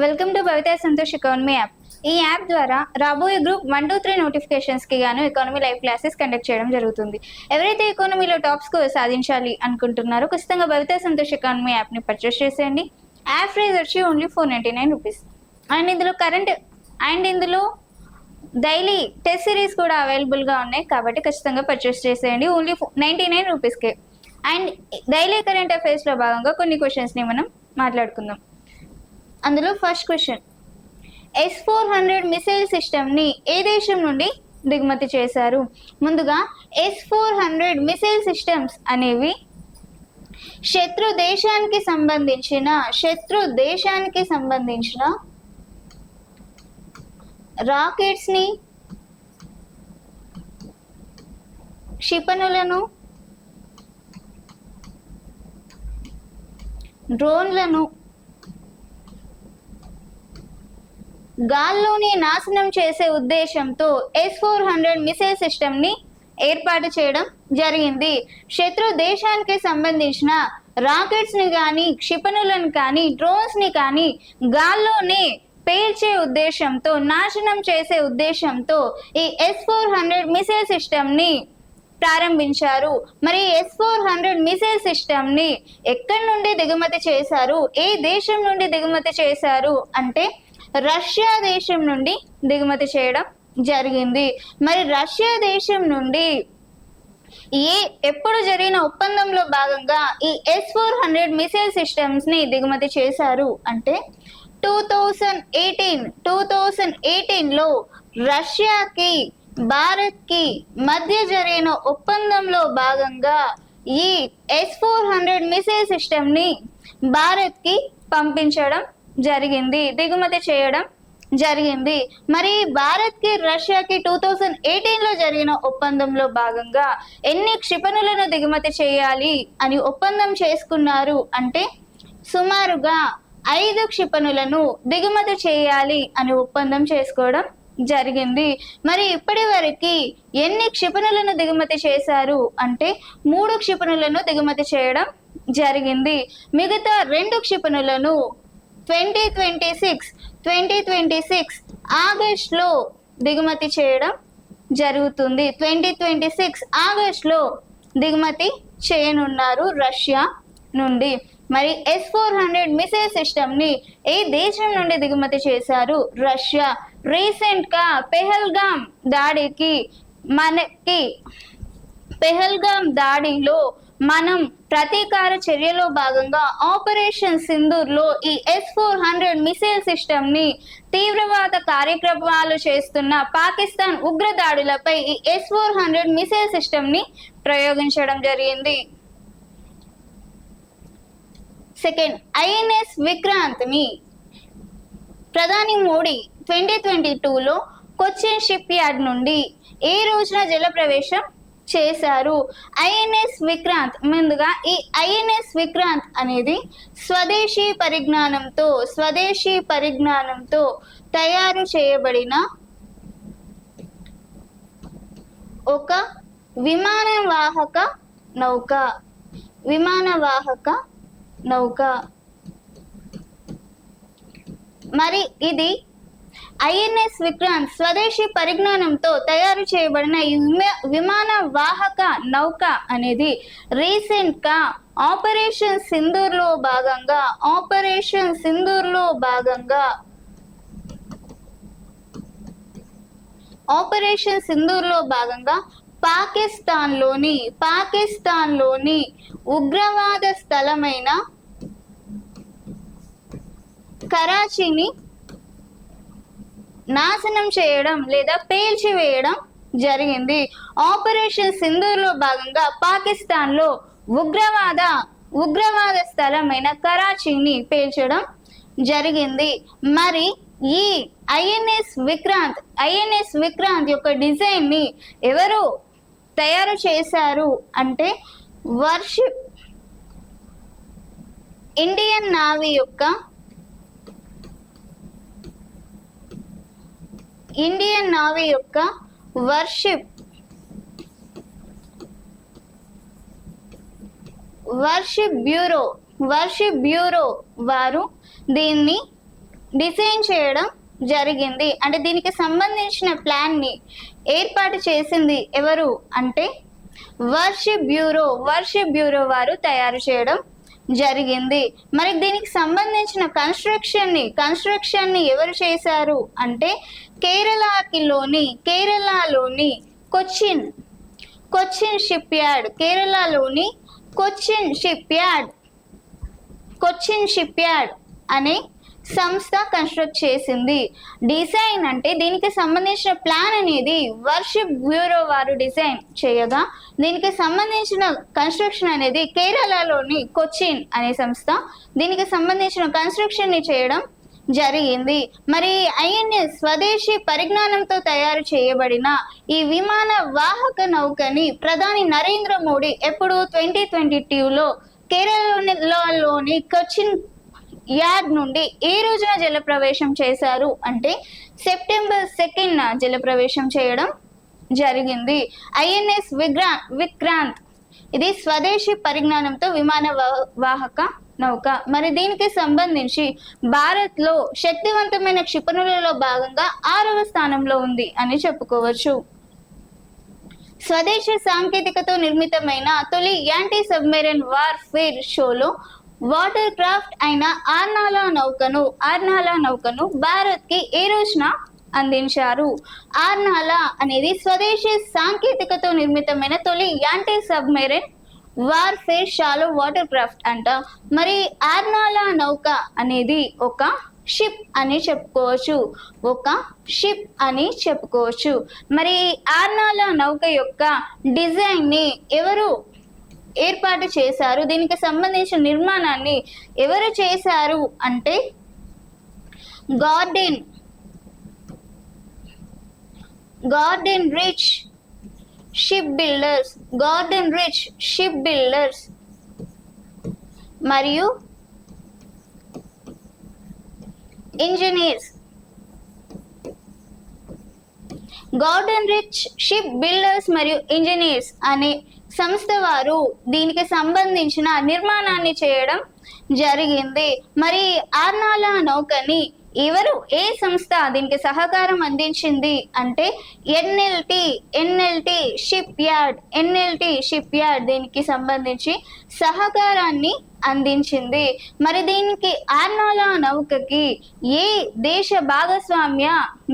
Welcome to Bhavitha Santosh economy app. ఈ app ద్వారా రాబోయే గ్రూప్ 1, 2, 3 నోటిఫికేషన్స్కి గాను ఎకానమీ లైవ్ క్లాసెస్ కండక్ట్ చేయడం జరుగుతుంది. ఎవరైతే ఎకానమీలో టాప్ స్కోర్ సాధించాలి అనుకుంటున్నారో ఖచ్చితంగా భవితా సంతోష్ ఎకానమీ యాప్ని పర్చేస్ చేసేయండి. యాప్ ప్రైస్ వచ్చి ఓన్లీ 499 రూపీస్. అండ్ ఇందులో డైలీ టెస్ట్ సిరీస్ కూడా అవైలబుల్గా ఉన్నాయి కాబట్టి ఖచ్చితంగా పర్చేస్ చేసేయండి ఓన్లీ 99 రూపీస్కే. అండ్ డైలీ కరెంట్ అఫైర్స్లో భాగంగా కొన్ని క్వశ్చన్స్ని మనం మాట్లాడుకుందాం. అందులో ఫస్ట్ క్వశ్చన్, S-400 మిసైల్ సిస్టమ్ని ఏ దేశం నుండి దిగుమతి చేశారు? ముందుగా S-400 మిసైల్ సిస్టమ్స్ అనేవి శత్రు దేశానికి సంబంధించిన రాకెట్స్ని, క్షిపణులను, డ్రోన్లను గాల్లోనే నాశనం చేసే ఉద్దేశంతో S-400 మిసైల్ సిస్టమ్ని ఏర్పాటు చేయడం జరిగింది. శత్రు దేశానికి సంబంధించిన రాకెట్స్ని కానీ, క్షిపణులను కానీ, డ్రోన్స్ని కానీ గాల్లోనే పేల్చే ఉద్దేశంతో, నాశనం చేసే ఉద్దేశంతో ఈ S-400 మిసైల్ సిస్టమ్ని ప్రారంభించారు. మరి S-400 మిసైల్ సిస్టమ్ని ఎక్కడి నుండి దిగుమతి చేశారు, ఏ దేశం నుండి దిగుమతి చేశారు అంటే రష్యా దేశం నుండి దిగుమతి చేయడం జరిగింది. మరి రష్యా దేశం నుండి ఎప్పుడు జరిగిన ఒప్పందంలో భాగంగా ఈ S-400 మిసైల్ సిస్టమ్స్ ని దిగుమతి చేశారు అంటే 2018లో రష్యాకి భారత్కి మధ్య జరిగిన ఒప్పందంలో భాగంగా ఈ S-400 మిసైల్ సిస్టమ్ని భారత్కి పంపించడం జరిగింది, దిగుమతి చేయడం జరిగింది. మరి భారత్కి రష్యాకి 2018లో జరిగిన ఒప్పందంలో భాగంగా ఎన్ని క్షిపణులను దిగుమతి చేయాలి అని ఒప్పందం చేసుకున్నారు అంటే సుమారుగా 5 క్షిపణులను దిగుమతి చేయాలి అని ఒప్పందం చేసుకోవడం జరిగింది. మరి ఇప్పటి వరకు ఎన్ని క్షిపణులను దిగుమతి చేశారు అంటే 3 క్షిపణులను దిగుమతి చేయడం జరిగింది. మిగతా 2 క్షిపణులను 2026 ఆగస్టులో దిగుమతి చేయడం జరుగుతుంది. 2026 ఆగస్టులో దిగుమతి చేయనున్నారు రష్యా నుండి. మరి S-400 మిసైల్ సిస్టమ్ని ఏ దేశం నుండి దిగుమతి చేశారు? రష్యా. రీసెంట్గా పెహల్గామ్ దాడిలో మనం ప్రతీకార చర్యలో భాగంగా ఆపరేషన్ సింధూర్లో ఈ S-400 మిసైల్ సిస్టమ్ని తీవ్రవాద కార్యక్రమాలు చేస్తున్న పాకిస్తాన్ ఉగ్రదాడులపై ఈ S-400 మిసైల్ సిస్టమ్ని ప్రయోగించడం జరిగింది. సెకండ్, INS విక్రాంత్ని ప్రధాని మోడీ 2022లో కొచ్చిన్ షిప్ యార్డ్ నుండి ఏ రోజున జలప్రవేశం చేశారు? INS విక్రాంత్. ముందుగా ఈ INS విక్రాంత్ అనేది స్వదేశీ పరిజ్ఞానంతో తయారు చేయబడిన ఒక విమానవాహక నౌక. మరి ఇది INS విక్రాంత్ స్వదేశీ పరిజ్ఞానంతో తయారు చేయబడిన విమాన వాహక నౌక అనేది రీసెంట్గా ఆపరేషన్ సింధూర్లో భాగంగా పాకిస్తాన్లోని ఉగ్రవాద స్థలమైన కరాచీని నాశనం చేయడం లేదా పేల్చివేయడం జరిగింది. ఆపరేషన్ సింధూర్లో భాగంగా పాకిస్తాన్లో ఉగ్రవాద స్థలమైన కరాచీని పేల్చడం జరిగింది. మరి ఈ INS విక్రాంత్ యొక్క డిజైన్ని ఎవరు తయారు చేశారు అంటే ఇండియన్ నావీ యొక్క వర్షిప్ బ్యూరో వారు దీన్ని డిజైన్ చేయడం జరిగింది. అంటే దీనికి సంబంధించిన ప్లాన్ ని ఏర్పాటు చేసింది ఎవరు అంటే వర్షిప్ బ్యూరో వారు తయారు చేయడం జరిగింది. మరి దీనికి సంబంధించిన కన్స్ట్రక్షన్ ని ఎవరు చేశారు అంటే కేరళలోని కొచ్చిన్ షిప్ యార్డ్, కేరళలోని కొచ్చిన్ షిప్ యార్డ్ అనే సంస్థ కన్స్ట్రక్ట్ చేసింది. డిజైన్ అంటే దీనికి సంబంధించిన ప్లాన్ అనేది వర్షిప్ బ్యూరో వారు డిజైన్ చేయగా, దీనికి సంబంధించిన కన్స్ట్రక్షన్ అనేది కేరళలోని కొచ్చిన్ అనే సంస్థ దీనికి సంబంధించిన కన్స్ట్రక్షన్ ని చేయడం జరిగింది. మరి ఐఎన్ఎస్ స్వదేశీ పరిజ్ఞానంతో తయారు చేయబడిన ఈ విమాన వాహక నౌకని ప్రధాని నరేంద్ర మోడీ ఎప్పుడు 2022లో కేరళలోని కొచ్చిన్ యార్డ్ నుండి ఏ రోజున జలప్రవేశం చేశారు అంటే సెప్టెంబర్ 2న జలప్రవేశం చేయడం జరిగింది. ఐఎన్ఎస్ విక్రాంత్ ఇది స్వదేశీ పరిజ్ఞానంతో విమాన వాహక నౌక. మరి దీనికి సంబంధించి భారత్ లో శక్తివంతమైన క్షిపణులలో భాగంగా 6వ స్థానంలో ఉంది అని చెప్పుకోవచ్చు. స్వదేశీ సాంకేతికతో నిర్మితమైన తొలి యాంటీ సబ్మెరైన్ వార్ఫేర్ షోలో వాటర్ క్రాఫ్ట్ అయిన ఆర్నాలా నౌకను భారత్ కి ఏ రోజున అందించారు. ఆర్నాలా అనేది స్వదేశీ సాంకేతికతో నిర్మితమైన తొలి anti submarine warfare shallow water craft అంట. మరి ఆర్నాలా నౌక అనేది ఒక షిప్ అని చెప్పుకోవచ్చు. మరి ఆర్నాలా నౌక యొక్క డిజైన్ ని ఎవరు ఏర్పాటు చేశారు, దీనికి సంబంధించిన నిర్మాణాన్ని ఎవరు చేశారు అంటే గార్డెన్ రిచ్ షిప్ బిల్డర్స్ మరియు engineers. Garden reach ship builders మరియు ఇంజనీర్స్ అనే సంస్థ వారు దీనికి సంబంధించిన నిర్మాణాన్ని చేయడం జరిగింది. మరి ఆర్నాలా నౌకని ఏ సంస్థ దీనికి సహకారం అందించింది అంటే ఎన్ఎల్టీ షిప్ యార్డ్ దీనికి సంబంధించి సహకారాన్ని అందించింది. మరి దీనికి ఆర్నాలా నౌకకి ఏ దేశ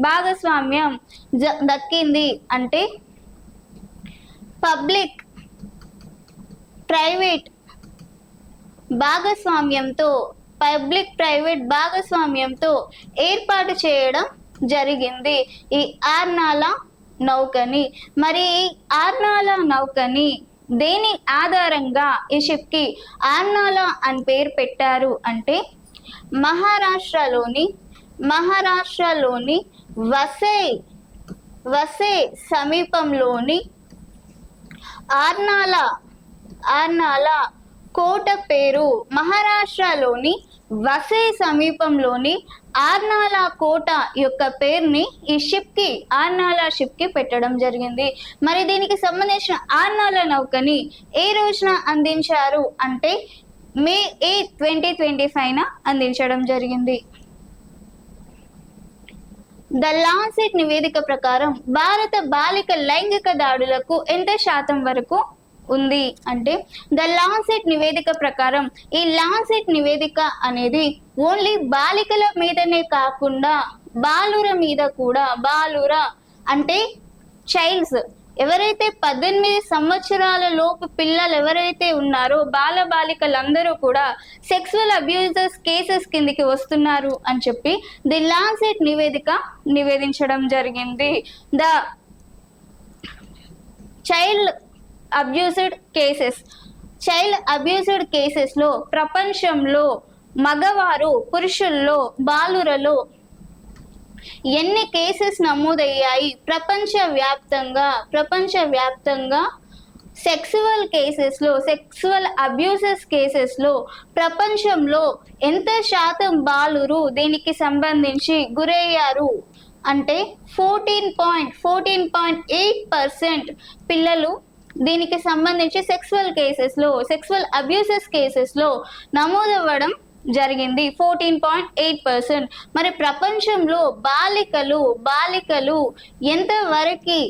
భాగస్వామ్యం దక్కింది అంటే పబ్లిక్ ప్రైవేట్ భాగస్వామ్యంతో ఏర్పాటు చేయడం జరిగింది ఈ ఆర్నాలా నౌకని. మరి ఆర్నాలా నౌకని దేని ఆధారంగా ఈ షిప్ కి ఆర్నాలా అని పేరు పెట్టారు అంటే మహారాష్ట్రలోని వసే సమీపంలోని ఆర్నాలా కోట పేరు. మహారాష్ట్రలోని వసే సమీపంలోని ఆర్నాలా కోట యొక్క పేరుని ఈ ఆర్నాలా షిప్ కి పెట్టడం జరిగింది. మరి దీనికి సంబంధించిన ఆర్నాలా నౌకని ఏ రోజున అందించారు అంటే మే 8, 2025 అందించడం జరిగింది. ద లాన్సెట్ నివేదిక ప్రకారం భారత బాలిక లైంగిక దాడులకు ఎంత శాతం వరకు ఉంది అంటే ద లాన్సెట్ నివేదిక ప్రకారం ఈ లాన్సెట్ నివేదిక అనేది ఓన్లీ బాలికల మీదనే కాకుండా బాలుర మీద కూడా, బాలుర అంటే చైల్డ్స్ ఎవరైతే 18 సంవత్సరాల లోపు పిల్లలు ఎవరైతే ఉన్నారో బాలికలందరూ కూడా సెక్సువల్ అబ్యూజర్స్ కేసెస్ కిందికి వస్తున్నారు అని చెప్పి ది లాన్సెట్ నివేదించడం జరిగింది. ద చైల్డ్ అబ్యూస్డ్ కేసెస్ లో ప్రపంచంలో మగవారు పురుషుల్లో బాలురలో ఎన్ని కేసెస్ నమోదయ్యాయి, ప్రపంచవ్యాప్తంగా సెక్సువల్ అబ్యూసెస్ కేసెస్ లో ప్రపంచంలో ఎంత శాతం బాలురు దీనికి సంబంధించి గురయ్యారు అంటే 14.8% పిల్లలు దీనికి సంబంధించి సెక్సువల్ అబ్యూసెస్ కేసెస్ లో నమోదవ్వడం జరిగింది 14.8%. మరి ప్రపంచంలో బాలికలు ఎంతవరకు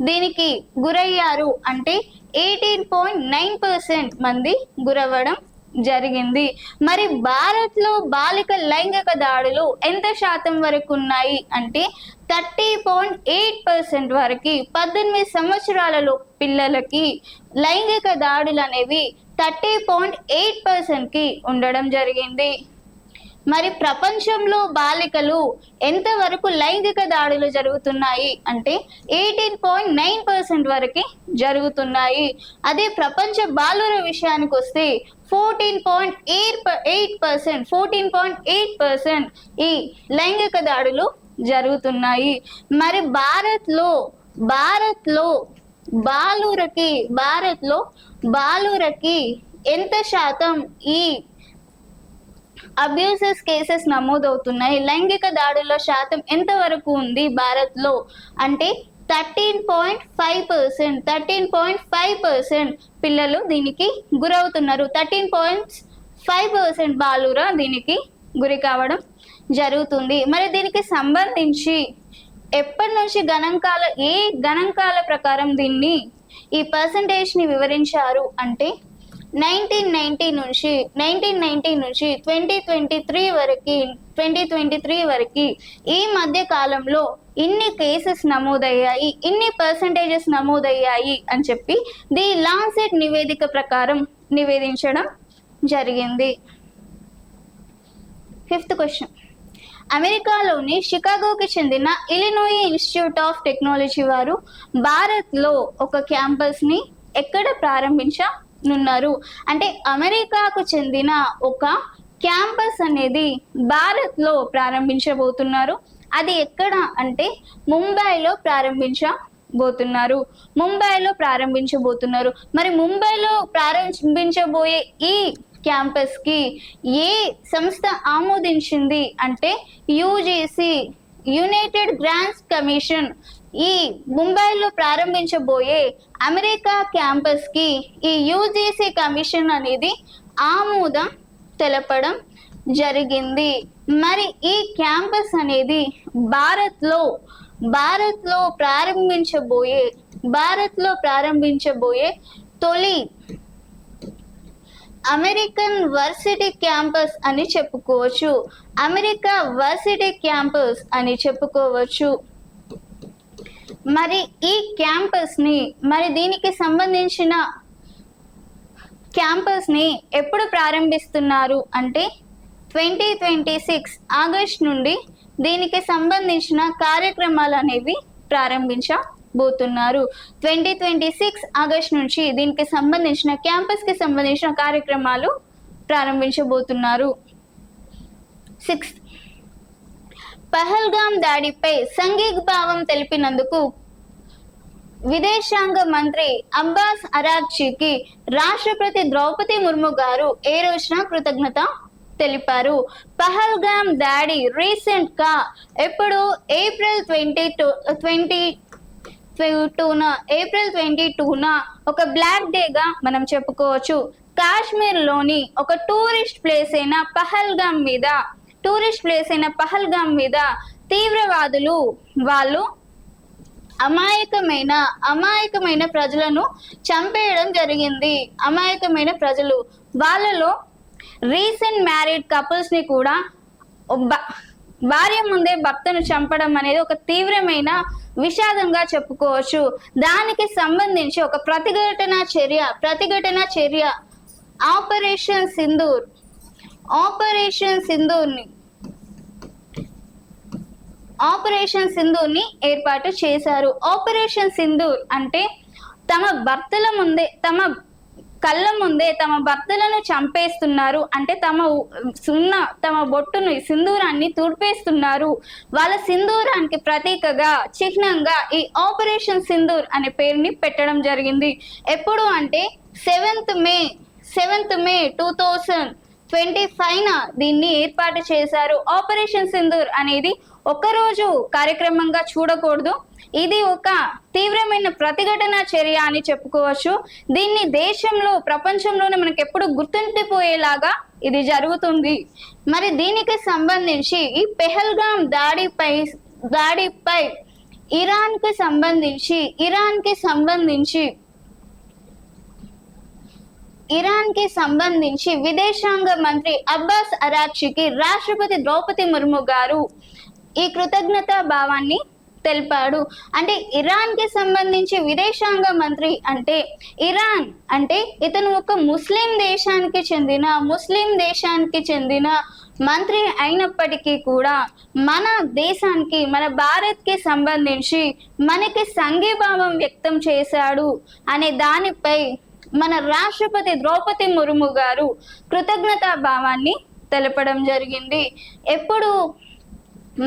దీనికి గురయ్యారు అంటే 18.9% మంది గురవ్వడం జరిగింది. మరి భారత్లో బాలిక లైంగిక దాడులు ఎంత శాతం వరకు ఉన్నాయి అంటే 30.8% వరకు. 18 సంవత్సరాలలో పిల్లలకి లైంగిక దాడులు అనేవి 30.8%కి ఉండడం జరిగింది. మరి ప్రపంచంలో బాలికలు ఎంతవరకు లైంగిక దాడులు జరుగుతున్నాయి అంటే 18.9% వరకు జరుగుతున్నాయి. అదే ప్రపంచ బాలుర విషయానికి వస్తే 14.8% ఈ లైంగిక దాడులు జరుగుతున్నాయి. మరి భారత్లో బాలురకి ఎంత శాతం ఈ అబ్యూసెస్ కేసెస్ నమోదవుతున్నాయి, లైంగిక దాడుల శాతం ఎంతవరకు ఉంది భారత్లో అంటే 13.5% పిల్లలు దీనికి గురవుతున్నారు. 13.5% బాలుర దీనికి గురి కావడం జరుగుతుంది. మరి దీనికి సంబంధించి ఎప్పటి నుంచి ఏ గణాంకాల ప్రకారం ఈ పర్సంటేజ్ని వివరించారు అంటే 1990 నుంచి 2023 వరకు ఈ మధ్య కాలంలో ఇన్ని కేసెస్ నమోదయ్యాయి, ఇన్ని పర్సంటేజెస్ నమోదయ్యాయి అని చెప్పి ది లాన్సెట్ నివేదిక ప్రకారం నివేదించడం జరిగింది. 5th question. అమెరికాలోని షికాగోకి చెందిన ఇలినాయ్ ఇన్స్టిట్యూట్ ఆఫ్ టెక్నాలజీ వారు భారత్లో ఒక క్యాంపస్ని ఎక్కడ ప్రారంభించనున్నారు అంటే అమెరికాకు చెందిన ఒక క్యాంపస్ అనేది భారత్లో ప్రారంభించబోతున్నారు. అది ఎక్కడ అంటే ముంబైలో ప్రారంభించబోతున్నారు. మరి ముంబైలో ప్రారంభించబోయే ఈ క్యాంపస్ కి ఏ సంస్థ ఆమోదించింది అంటే యూజీసీ, యునైటెడ్ గ్రాంట్స్ కమిషన్. ఈ ముంబైలో ప్రారంభించబోయే అమెరికా క్యాంపస్ కి ఈ యూజీసీ కమిషన్ అనేది ఆమోదం తెలపడం జరిగింది. మరి ఈ క్యాంపస్ అనేది భారత్లో ప్రారంభించబోయే తొలి అమెరికన్ వర్సిటీ క్యాంపస్ అని చెప్పుకోవచ్చు. అమెరికా వర్సిటీ క్యాంపస్ అని చెప్పుకోవచ్చు. మరి ఈ క్యాంపస్ని దీనికి సంబంధించిన క్యాంపస్ని ఎప్పుడు ప్రారంభిస్తున్నారు అంటే 2026 ఆగస్ట్ నుండి దీనికి సంబంధించిన కార్యక్రమాలు అనేవి ప్రారంభించబోతున్నారు. 2026 ఆగస్ట్ నుంచి దీనికి సంబంధించిన క్యాంపస్కి సంబంధించిన కార్యక్రమాలు ప్రారంభించబోతున్నారు. 6th, పహల్గాం దాడిపై సంఘీభావం తెలిపినందుకు విదేశాంగ మంత్రి అబ్బాస్ అరాగ్చీకి రాష్ట్రపతి ద్రౌపది ముర్ము గారు ఏ రోజున కృతజ్ఞత తెలిపారు. పహల్గాం దాడి రీసెంట్ గా ఎప్పుడు ఏప్రిల్ 22న ఒక బ్లాక్ డేగా మనం చెప్పుకోవచ్చు. కాశ్మీర్లోని ఒక టూరిస్ట్ ప్లేస్ అయిన పహల్గాం మీద తీవ్రవాదులు వాళ్ళు అమాయకమైన ప్రజలను చంపేయడం జరిగింది. అమాయకమైన ప్రజలు, వాళ్ళలో రీసెంట్ మ్యారీడ్ కపుల్స్ ని కూడా భార్య ముందే భర్తను చంపడం అనేది ఒక తీవ్రమైన విషాదంగా చెప్పుకోవచ్చు. దానికి సంబంధించి ఒక ప్రతిఘటన చర్య ఆపరేషన్ సింధూర్ని ఏర్పాటు చేశారు. ఆపరేషన్ సింధూర్ అంటే తమ కళ్ళ ముందే తమ భర్తలను చంపేస్తున్నారు అంటే తమ బొట్టును సింధూరాన్ని తుడిపేస్తున్నారు. వాళ్ళ సింధూరానికి ప్రతీకగా చిహ్నంగా ఈ ఆపరేషన్ సింధూర్ అనే పేరుని పెట్టడం జరిగింది. ఎప్పుడు అంటే 7th మే 2000 25న దీన్ని ఏర్పాటు చేశారు. ఆపరేషన్ సింధూర్ అనేది ఒక్కరోజు కార్యక్రమంగా చూడకూడదు, ఇది ఒక తీవ్రమైన ప్రతిఘటన చర్య అని చెప్పుకోవచ్చు. దీన్ని దేశంలో ప్రపంచంలోనే మనకి ఎప్పుడు గుర్తుండిపోయేలాగా ఇది జరుగుతుంది. మరి దీనికి సంబంధించి ఈ పెహల్గాం దాడిపై ఇరాన్ కి సంబంధించి విదేశాంగ మంత్రి అబ్బాస్ అరాక్చీకి రాష్ట్రపతి ద్రౌపది ముర్ము గారు ఈ కృతజ్ఞతా భావాన్ని తెలిపాడు. అంటే ఇరాన్ కి సంబంధించి విదేశాంగ మంత్రి అంటే ఇరాన్ అంటే ఇతను ఒక ముస్లిం దేశానికి చెందిన మంత్రి అయినప్పటికీ కూడా మన దేశానికి, మన భారత్ కి సంబంధించి మనకి సంఘీభావం వ్యక్తం చేశాడు అనే దానిపై మన రాష్ట్రపతి ద్రౌపది ముర్ము గారు కృతజ్ఞతా భావాన్ని తెలపడం జరిగింది.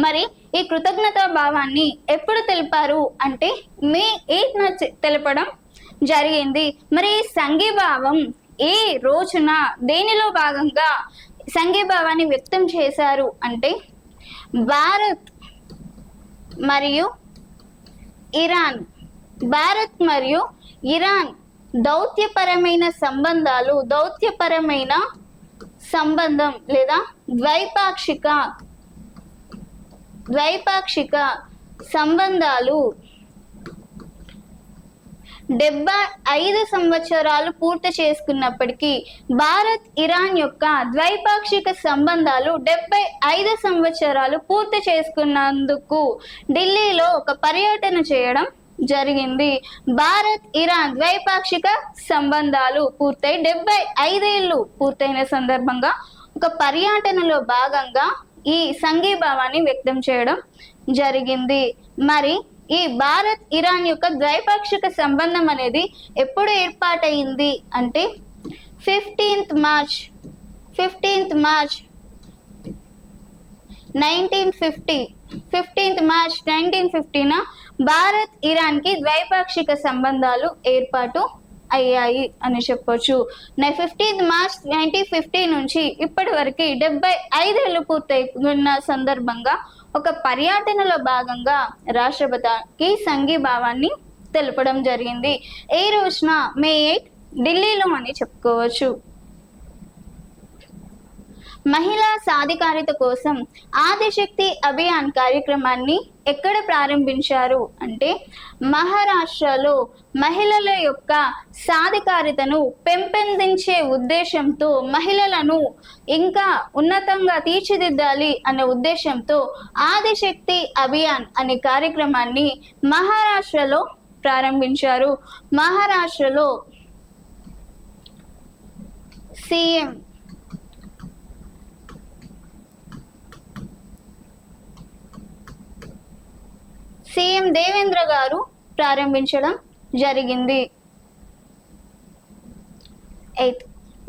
మరి ఈ కృతజ్ఞతా భావాన్ని ఎప్పుడు తెలిపారు అంటే మే 8న తెలపడం జరిగింది. మరి ఈ సంఘీభావం ఏ రోజున దేనిలో భాగంగా సంఘీభావాన్ని వ్యక్తం చేశారు అంటే భారత్ మరియు ఇరాన్ దౌత్యపరమైన సంబంధం లేదా ద్వైపాక్షిక సంబంధాలు 75 సంవత్సరాలు పూర్తి చేసుకున్నప్పటికీ భారత్ ఇరాన్ యొక్క ద్వైపాక్షిక సంబంధాలు 75 సంవత్సరాలు పూర్తి చేసుకున్నందుకు ఢిల్లీలో ఒక పర్యటన చేయడం జరిగింది. భారత్ ఇరాన్ ద్వైపాక్షిక సంబంధాలు పూర్తయి 75 ఏళ్ళు పూర్తయిన సందర్భంగా ఒక పర్యటనలో భాగంగా ఈ సంఘీభావాన్ని వ్యక్తం చేయడం జరిగింది. మరి ఈ భారత్ ఇరాన్ యొక్క ద్వైపాక్షిక సంబంధం అనేది ఎప్పుడు ఏర్పాటైంది అంటే 15th మార్చ్ 1950న భారత్ ఇరాన్ కి ద్వైపాక్షిక సంబంధాలు ఏర్పాటు అయ్యాయి అని చెప్పొచ్చు. 15th మార్చ్ 1950 నుంచి ఇప్పటి వరకు 75 ఏళ్ళు పూర్తయిన సందర్భంగా ఒక పర్యటనలో భాగంగా రాష్ట్రపతికి సంఘీభావాన్ని తెలపడం జరిగింది. ఏ రోజున మే 8 ఢిల్లీలో అని చెప్పుకోవచ్చు. మహిళా సాధికారిత కోసం ఆదిశక్తి అభియాన్ కార్యక్రమాన్ని ఎక్కడ ప్రారంభించారు అంటే మహారాష్ట్రలో మహిళల యొక్క సాధికారితను పెంపొందించే ఉద్దేశంతో, మహిళలను ఇంకా ఉన్నతంగా తీర్చిదిద్దాలి అనే ఉద్దేశంతో ఆదిశక్తి అభియాన్ అనే కార్యక్రమాన్ని మహారాష్ట్రలో ప్రారంభించారు. మహారాష్ట్రలో సీఎం దేవేంద్ర గారు ప్రారంభించడం జరిగింది. 8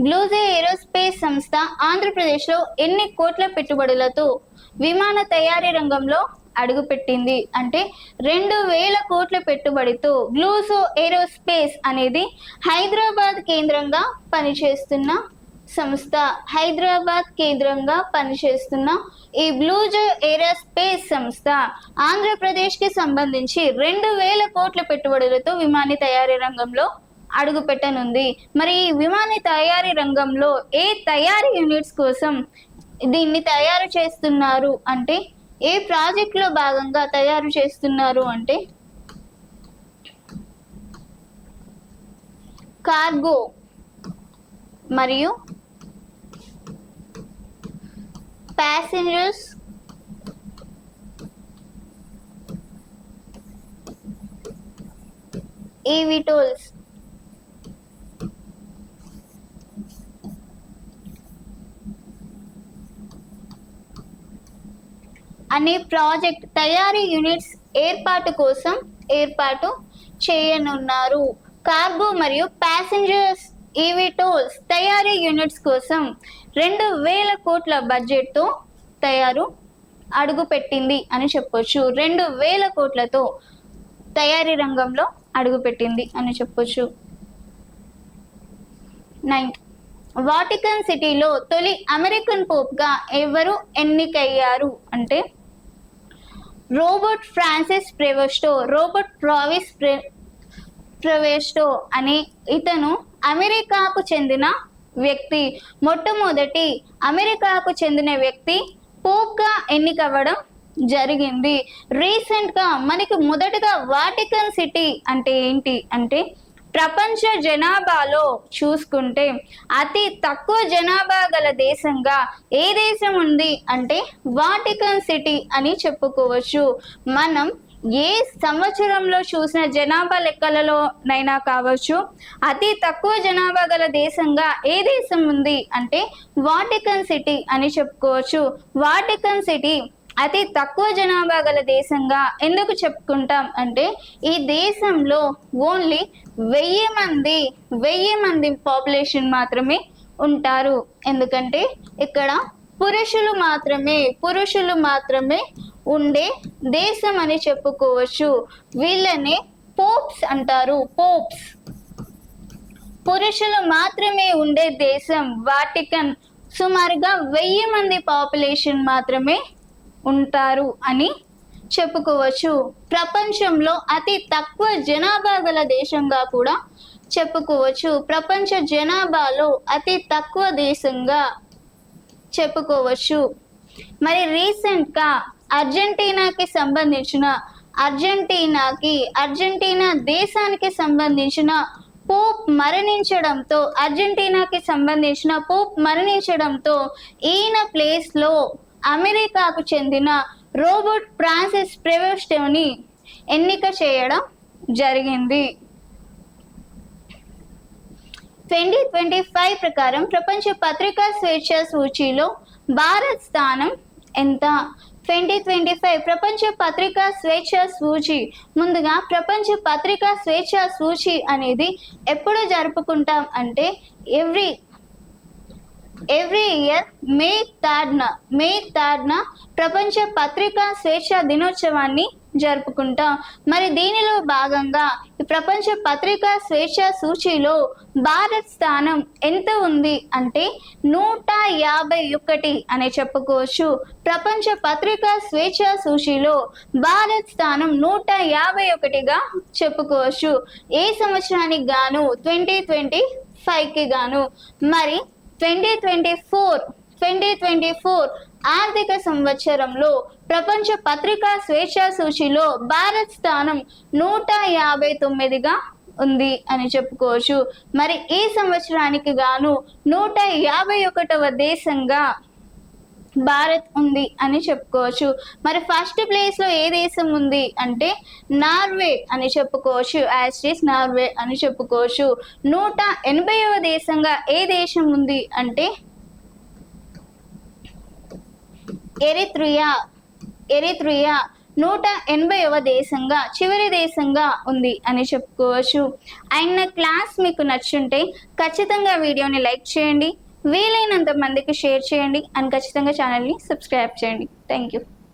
బ్లూజే ఏరోస్పేస్ సంస్థ ఆంధ్రప్రదేశ్లో ఎన్ని కోట్ల పెట్టుబడులతో విమాన తయారీ రంగంలో అడుగుపెట్టింది అంటే 2000 కోట్ల పెట్టుబడితో బ్లూజో ఏరోస్పేస్ అనేది హైదరాబాద్ కేంద్రంగా పనిచేస్తున్న ఈ బ్లూజో ఏరోస్పేస్ సంస్థ ఆంధ్రప్రదేశ్ కి సంబంధించి 2000 కోట్ల పెట్టుబడులతో విమాన తయారీ రంగంలో అడుగు పెట్టనుంది. మరి ఈ విమాన తయారీ రంగంలో ఏ తయారీ యూనిట్స్ కోసం దీన్ని తయారు చేస్తున్నారు అంటే, ఏ ప్రాజెక్ట్ లో భాగంగా తయారు చేస్తున్నారు అంటే కార్గో మరియు ప్యాసింజర్స్ ఈవిటోల్స్ అనే ప్రాజెక్ట్ తయారీ యూనిట్స్ ఏర్పాటు చేయనున్నారు. కార్గో మరియు ప్యాసింజర్స్ ఈవిటోల్స్ తయారీ యూనిట్స్ కోసం 2000 కోట్ల బడ్జెట్తో అడుగు పెట్టింది అని చెప్పొచ్చు. 2000 కోట్లతో తయారీ రంగంలో అడుగు పెట్టింది అని చెప్పొచ్చు. 9 వాటికన్ సిటీలో తొలి అమెరికన్ పోప్గా ఎవరు ఎన్నికయ్యారు అంటే రోబర్ట్ ఫ్రాన్సిస్ ప్రెవెస్టో అనే ఇతను అమెరికాకు చెందిన వ్యక్తి, మొట్టమొదటి అమెరికాకు చెందిన వ్యక్తి పోప్గా ఎన్నికవ్వడం జరిగింది. రీసెంట్గా మనకి మొదటగా వాటికన్ సిటీ అంటే ఏంటి అంటే ప్రపంచ జనాభాలో చూసుకుంటే అతి తక్కువ జనాభా గల దేశంగా ఏ దేశం ఉంది అంటే వాటికన్ సిటీ అని చెప్పుకోవచ్చు. మనం ఏ సంవత్సరంలో చూసిన జనాభా లెక్కలలోనైనా కావచ్చు, అతి తక్కువ జనాభా గల దేశంగా ఏ దేశం ఉంది అంటే వాటికన్ సిటీ అని చెప్పుకోవచ్చు. వాటికన్ సిటీ అతి తక్కువ జనాభా గల దేశంగా ఎందుకు చెప్పుకుంటాం అంటే ఈ దేశంలో ఓన్లీ 1000 మంది పాపులేషన్ మాత్రమే ఉంటారు. ఎందుకంటే ఇక్కడ పురుషులు మాత్రమే ఉండే దేశం అని చెప్పుకోవచ్చు. వీళ్ళనే పోప్స్ అంటారు. పోప్స్ పురుషులు మాత్రమే ఉండే దేశం వాటికన్. సుమారుగా 1000 మంది పాపులేషన్ మాత్రమే ఉంటారు అని చెప్పుకోవచ్చు. ప్రపంచంలో అతి తక్కువ జనాభా గల దేశంగా కూడా చెప్పుకోవచ్చు. ప్రపంచ జనాభాలో అతి తక్కువ దేశంగా చెప్పుకోవచ్చు. మరి రీసెంట్గా అర్జెంటీనా దేశానికి సంబంధించిన పోప్ మరణించడంతో ఈయన ప్లేస్లో అమెరికాకు చెందిన రోబర్ట్ ఫ్రాన్సిస్ ప్రెవెస్టోని ఎన్నిక చేయడం జరిగింది. 2025 ప్రకారం ప్రపంచ పత్రికా స్వేచ్ఛ సూచీలో భారత్ స్థానం ఎంత? 2025 ప్రపంచ పత్రికా స్వేచ్ఛ సూచి. ముందుగా ప్రపంచ పత్రికా స్వేచ్ఛ సూచి అనేది ఎప్పుడు జరుపుకుంటాం అంటే ఎవ్రీ ఇయర్ మే 3rd ప్రపంచ పత్రికా స్వేచ్ఛ దినోత్సవాన్ని జరుపుకుంటాం. మరి దీనిలో భాగంగా ఈ ప్రపంచ పత్రికా స్వేచ్ఛ సూచీలో భారత్ స్థానం ఎంత ఉంది అంటే 151 అని చెప్పుకోవచ్చు. ప్రపంచ పత్రికా స్వేచ్ఛ సూచీలో భారత్ స్థానం 151గా చెప్పుకోవచ్చు. ఏ సంవత్సరానికి గాను? 2025కి గాను. మరి 2024 ఆర్థిక సంవత్సరంలో ప్రపంచ పత్రికా స్వేచ్ఛ సూచీలో భారత్ స్థానం 159గా ఉంది అని చెప్పుకోవచ్చు. మరి ఈ సంవత్సరానికి గాను 151వ దేశంగా భారత్ ఉంది అని చెప్పుకోవచ్చు. మరి ఫస్ట్ ప్లేస్ లో ఏ దేశం ఉంది అంటే నార్వే అని చెప్పుకోవచ్చు. నార్వే అని చెప్పుకోవచ్చు. 180వ దేశంగా ఏ దేశం ఉంది అంటే ఎరిత్రియా 180వ దేశంగా చివరి దేశంగా ఉంది అని చెప్పుకోవచ్చు. అండ్ నా క్లాస్ మీకు నచ్చుంటే ఖచ్చితంగా వీడియోని లైక్ చేయండి, వీలైనంత మందికి షేర్ చేయండి అండ్ ఖచ్చితంగా ఛానల్ని సబ్స్క్రైబ్ చేయండి. Thank you.